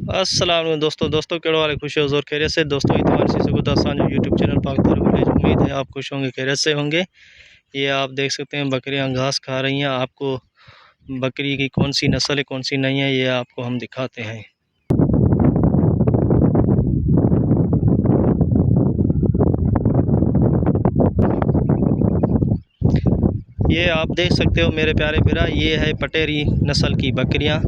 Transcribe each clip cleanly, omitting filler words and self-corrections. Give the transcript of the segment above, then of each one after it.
अस्सलाम वालेकुम दोस्तों केड़ो वाले खुश हजूर खैरियत से दोस्तों इतवार से गुदा सानू यूट्यूब चैनल पाक थार विलेज। उम्मीद है आप खुश होंगे, खैरियत से होंगे। ये आप देख सकते हैं बकरियां घास खा रही हैं। आपको बकरी की कौन सी नस्ल है कौन सी नहीं है ये आपको हम दिखाते हैं। ये आप देख सकते हो मेरे प्यारे फिरा, ये है पटेरी नस्ल की बकरियां।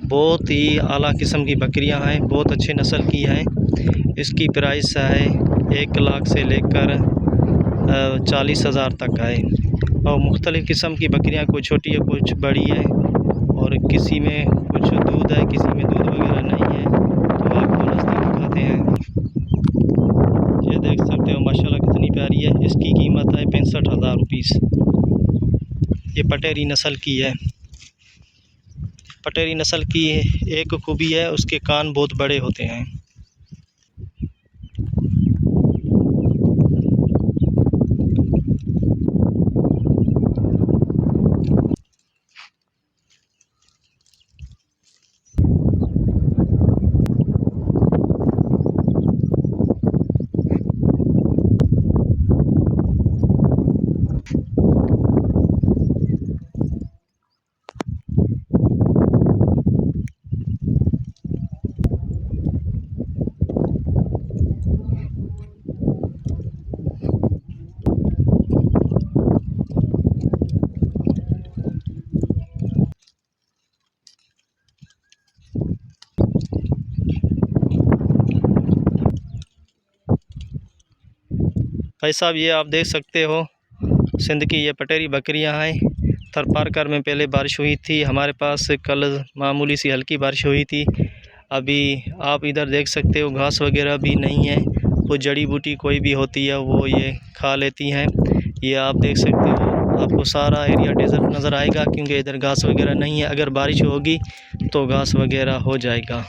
बहुत ही आला किस्म की बकरियां हैं, बहुत अच्छे नस्ल की हैं। इसकी प्राइस है 1 लाख से लेकर 40,000 तक है। और मुख्तलिफ़ किस्म की बकरियां, कुछ छोटी है कुछ बड़ी है, और किसी में कुछ दूध है किसी में दूध वगैरह नहीं है। तो आपको नस्ल दिखाते हैं। ये देख सकते हो माशाल्लाह कितनी प्यारी है। इसकी कीमत है 65,000 रुपीस। ये पटेरी नस्ल की है। पटेरी नस्ल की एक खूबी है, उसके कान बहुत बड़े होते हैं। भाई साहब, ये आप देख सकते हो सिंध की ये पटेरी बकरियां हैं। थर पारकर में पहले बारिश हुई थी, हमारे पास कल मामूली सी हल्की बारिश हुई थी। अभी आप इधर देख सकते हो घास वगैरह भी नहीं है। वो जड़ी बूटी कोई भी होती है वो ये खा लेती हैं। ये आप देख सकते हो, आपको सारा एरिया डेजर्ट नज़र आएगा क्योंकि इधर घास वगैरह नहीं है। अगर बारिश होगी तो घास वगैरह हो जाएगा।